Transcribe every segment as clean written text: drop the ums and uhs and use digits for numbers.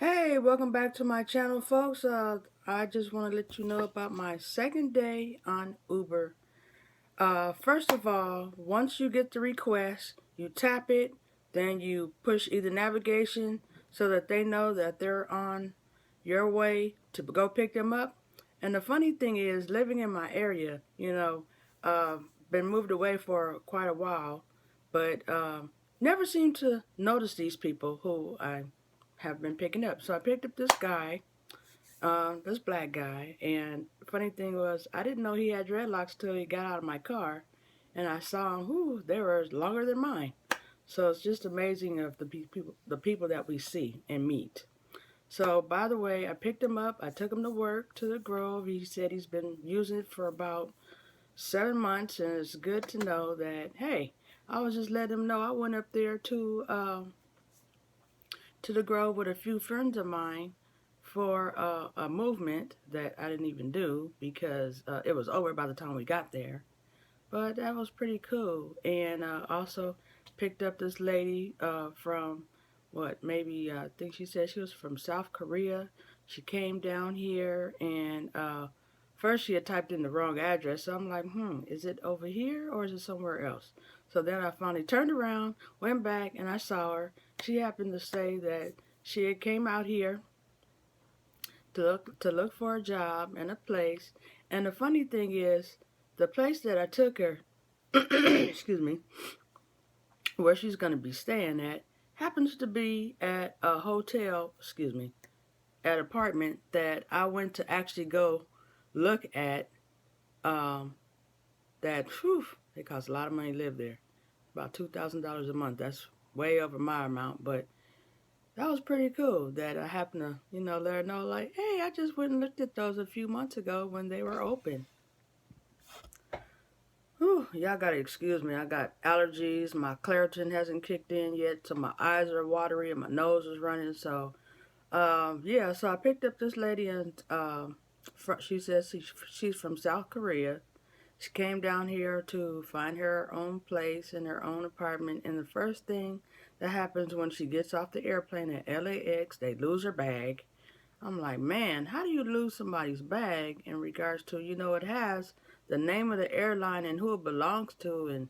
Hey, welcome back to my channel, folks. I just want to let you know about my second day on Uber. First of all, once you get the request, you tap it, then you push either navigation so that they know that they're on your way to go pick them up. And the funny thing is, living in my area, been moved away for quite a while, but never seem to notice these people who I have been picking up. So I picked up this guy, this black guy, and the funny thing was, I didn't know he had dreadlocks till he got out of my car, and I saw him. Whoo, they were longer than mine. So it's just amazing of the people that we see and meet. So by the way, I picked him up. I took him to work to the Grove. He said he's been using it for about 7 months, and it's good to know that. Hey, I was just letting him know I went up there to the Grove with a few friends of mine for a movement that I didn't even do because it was over by the time we got there. But that was pretty cool. And also picked up this lady from maybe I think she said she was from South Korea. She came down here and first she had typed in the wrong address. So I'm like, is it over here or is it somewhere else? So then I finally turned around, went back, and I saw her. She happened to say that she had came out here to look for a job and a place. And the funny thing is, the place that I took her, excuse me, where she's going to be staying at, happens to be at a hotel, excuse me, at an apartment that I went to actually go look at. Um, that, whew, it costs a lot of money to live there. About $2,000 a month. That's way over my amount, but that was pretty cool that I happened to, let her know, like, hey, I just went and looked at those a few months ago when they were open. Whew, y'all gotta excuse me. I got allergies. My Claritin hasn't kicked in yet, so my eyes are watery and my nose is running. So, yeah, so I picked up this lady, and she says she's from South Korea. She came down here to find her own place in her own apartment. And the first thing that happens when she gets off the airplane at LAX, they lose her bag. I'm like, man, how do you lose somebody's bag in regards to, it has the name of the airline and who it belongs to. And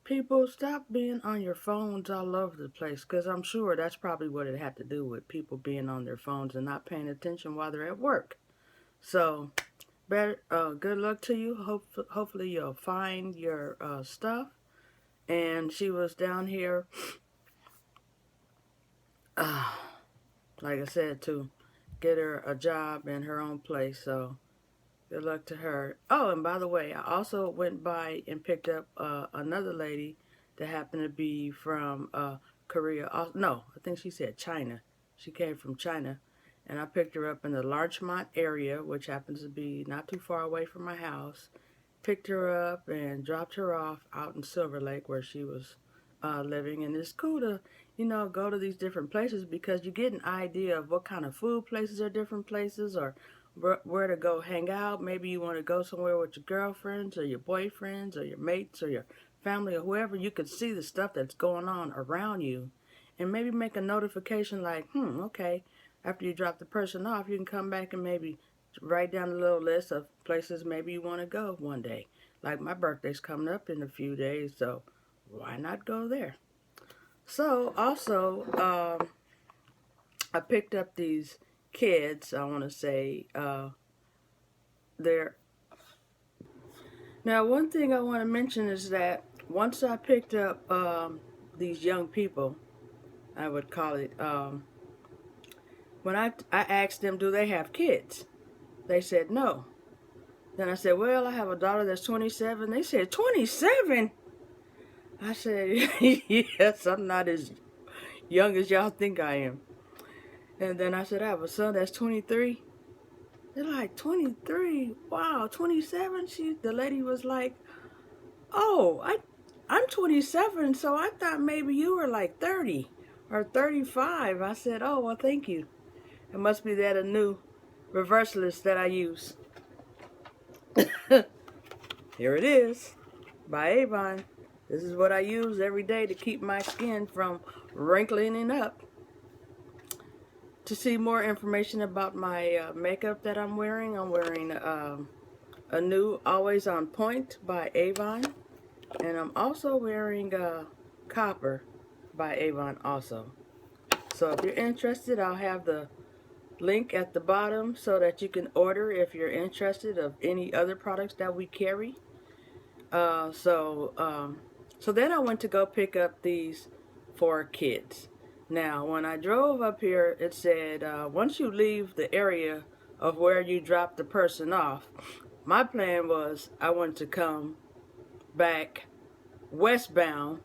people, stop being on your phones all over the place, because I'm sure that's probably what it had to do with people being on their phones and not paying attention while they're at work. So, good luck to you. Hopefully you'll find your stuff. And she was down here, uh, like I said, to get her a job in her own place. So good luck to her. Oh, and by the way, I also went by and picked up another lady that happened to be from Korea. No, I think she said China. She came from China. And I picked her up in the Larchmont area, which happens to be not too far away from my house. Picked her up and dropped her off out in Silver Lake where she was living. And it's cool to, go to these different places because you get an idea of what kind of food places are different places, or where to go hang out. Maybe you want to go somewhere with your girlfriends or your boyfriends or your mates or your family or whoever. You could see the stuff that's going on around you and maybe make a notification like, okay, after you drop the person off, you can come back and maybe write down a little list of places maybe you want to go one day. Like my birthday's coming up in a few days, so why not go there? So also, I picked up these kids. I want to say they're now. One thing I want to mention is that once I picked up these young people, I would call it. When I asked them, do they have kids? They said no. Then I said, well, I have a daughter that's 27. They said, 27? I said, yes, I'm not as young as y'all think I am. And then I said, I have a son that's 23. They're like, 23? Wow, 27? The lady was like, oh, I'm 27, so I thought maybe you were like 30 or 35. I said, oh, well, thank you. It must be that a new reverse list that I use. Here it is, by Avon. This is what I use every day to keep my skin from wrinkling up. to see more information about my makeup that I'm wearing a new Always On Point by Avon. And I'm also wearing Copper by Avon also. So if you're interested, I'll have the link at the bottom so that you can order if you're interested of any other products that we carry. So then I went to go pick up these for kids. Now, when I drove up here, it said once you leave the area of where you dropped the person off, my plan was I wanted to come back westbound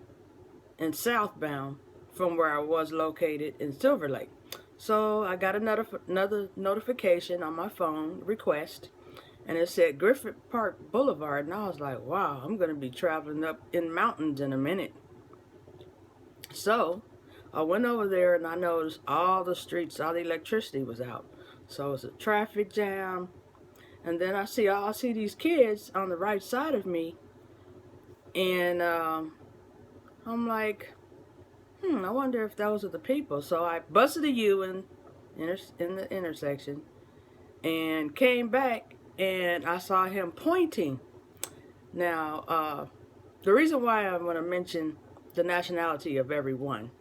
and southbound from where I was located in Silver Lake. So I got another notification on my phone, request, and it said Griffith Park Boulevard, and I was like, wow, I'm going to be traveling up in mountains in a minute. So I went over there and I noticed all the streets, all the electricity was out. So it's a traffic jam. And then I see these kids on the right side of me, and I'm like, I wonder if those are the people. So I busted a U in the intersection and came back, and I saw him pointing. Now, the reason why I want to mention the nationality of everyone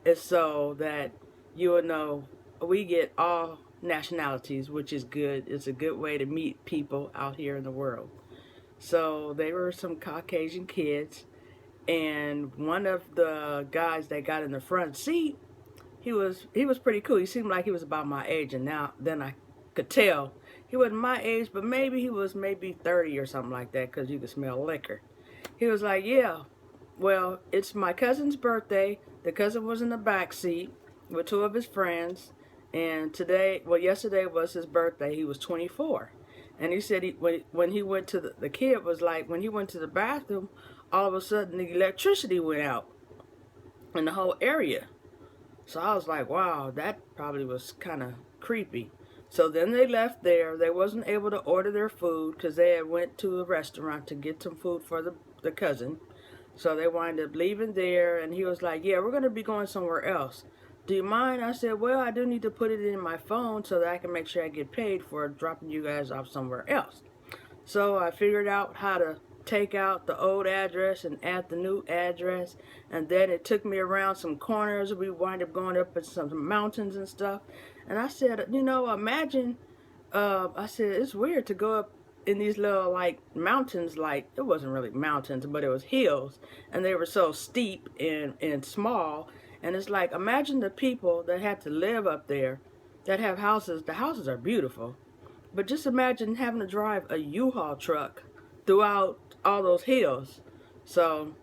is so that you will know we get all nationalities, which is good. It's a good way to meet people out here in the world. So they were some Caucasian kids, and one of the guys that got in the front seat, he was pretty cool. He seemed like he was about my age, and then I could tell he wasn't my age, but maybe he was maybe 30 or something like that, because you could smell liquor. He was like, yeah, well, it's my cousin's birthday. The cousin was in the back seat with two of his friends, and yesterday was his birthday. He was 24. And he said when he went to the kid was like, when he went to the bathroom, all of a sudden the electricity went out in the whole area. So I was like, wow, that probably was kind of creepy. So then they left there. They wasn't able to order their food because they had went to a restaurant to get some food for the cousin. So they wound up leaving there, and he was like, yeah, we're going to be going somewhere else. Do you mind? I said, well, I do need to put it in my phone so that I can make sure I get paid for dropping you guys off somewhere else. So I figured out how to take out the old address and add the new address, and then it took me around some corners. We wind up going up in some mountains and stuff. And I said, imagine, I said, it's weird to go up in these little like mountains, like it wasn't really mountains, but it was hills, and they were so steep and small. And it's like, imagine the people that had to live up there that have houses. The houses are beautiful, but just imagine having to drive a U-Haul truck throughout all those hills. So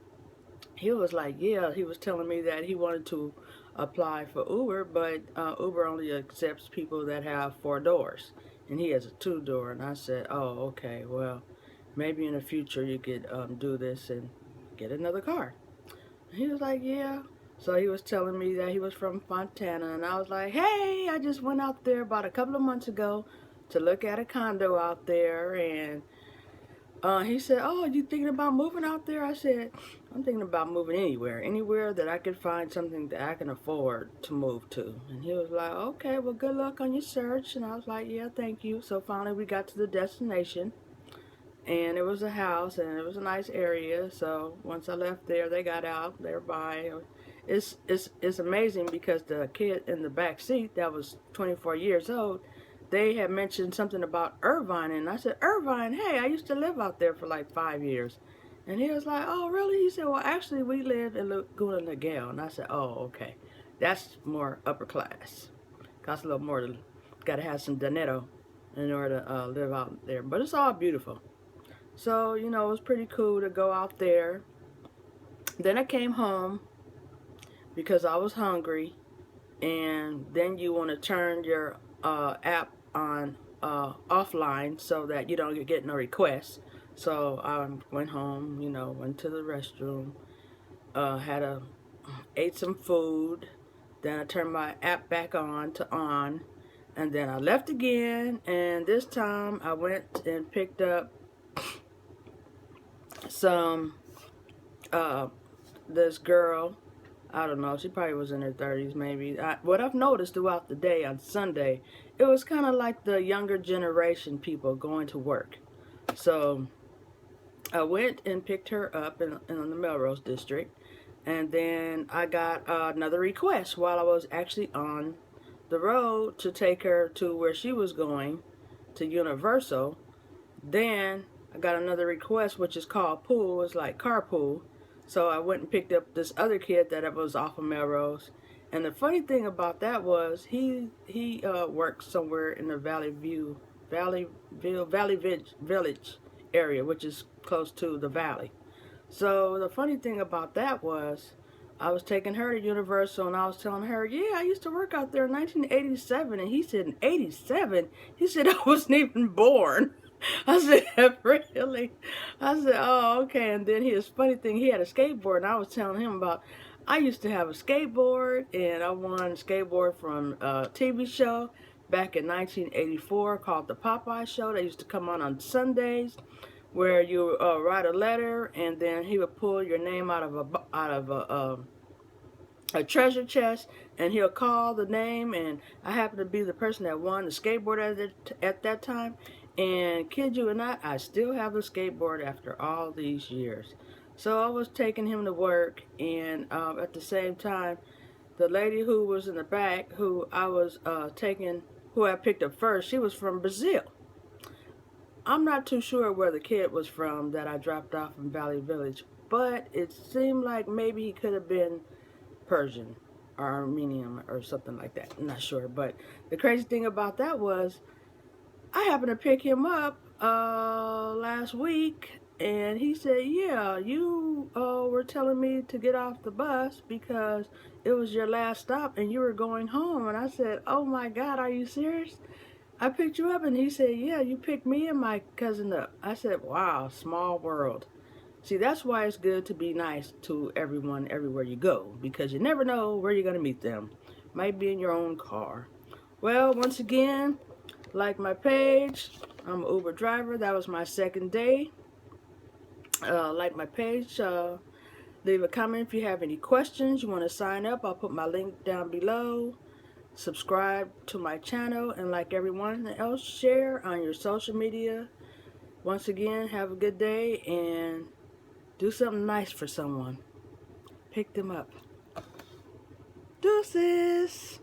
he was like, yeah, he was telling me that he wanted to apply for Uber, but Uber only accepts people that have 4 doors, and he has a 2-door. And I said, oh, okay, well, maybe in the future you could do this and get another car. And he was like, yeah. So he was telling me that he was from Fontana, and I was like, hey, I just went out there about a couple of months ago to look at a condo out there, and he said, oh, you thinking about moving out there? I said, I'm thinking about moving anywhere that I could find something that I can afford to move to. And he was like, okay, well, good luck on your search. And I was like, yeah, thank you. So finally we got to the destination, and it was a house, and it was a nice area. So once I left there, they got out, they were by. It's amazing because the kid in the back seat that was 24 years old, they had mentioned something about Irvine, and I said, Irvine, hey, I used to live out there for like 5 years. And he was like, oh, really? He said, well, actually, we live in Laguna Niguel. And I said, oh, okay. That's more upper class. Costs a little more. Got to have some dinero in order to live out there. But it's all beautiful. So, it was pretty cool to go out there. Then I came home because I was hungry. And then you want to turn your app on offline so that you don't get no requests. So I went home, went to the restroom, ate some food, then I turned my app back on, and then I left again, and this time I went and picked up some, this girl, I don't know. She probably was in her 30s, maybe. What I've noticed throughout the day on Sunday, it was kind of like the younger generation people going to work. So I went and picked her up in the Melrose district, and then I got another request while I was actually on the road to take her to where she was going, to Universal. Then I got another request, which is called pool. It's like carpool. So I went and picked up this other kid that was off of Melrose. And the funny thing about that was he worked somewhere in the Valley Village area, which is close to the valley. So the funny thing about that was I was taking her to Universal and I was telling her, yeah, I used to work out there in 1987. And he said, in 87? He said, I wasn't even born. I said, really? I said, oh, okay. And then his funny thing, he had a skateboard, and I was telling him about, I used to have a skateboard, and I won a skateboard from a TV show back in 1984 called The Popeye Show. They used to come on Sundays, where you write a letter, and then he would pull your name out of a treasure chest, and he'll call the name, and I happen to be the person that won the skateboard at that time. And kid you or not, I still have the skateboard after all these years. So I was taking him to work, and at the same time, the lady who was in the back, who I was who I picked up first, she was from Brazil. I'm not too sure where the kid was from that I dropped off in Valley Village, but it seemed like maybe he could have been Persian or Armenian or something like that. I'm not sure. But the crazy thing about that was I happened to pick him up last week, and he said, yeah, you were telling me to get off the bus because it was your last stop and you were going home. And I said, oh my God, are you serious? I picked you up. And he said, yeah, you picked me and my cousin up. I said, wow, small world. See, that's why it's good to be nice to everyone everywhere you go, because you never know where you're going to meet them. Might be in your own car. Well, once again, like my page. I'm an Uber driver. That was my second day. Like my page. Leave a comment if you have any questions. You want to sign up. I'll put my link down below. Subscribe to my channel. And like everyone else, share on your social media. Once again, have a good day and do something nice for someone. Pick them up. Deuces.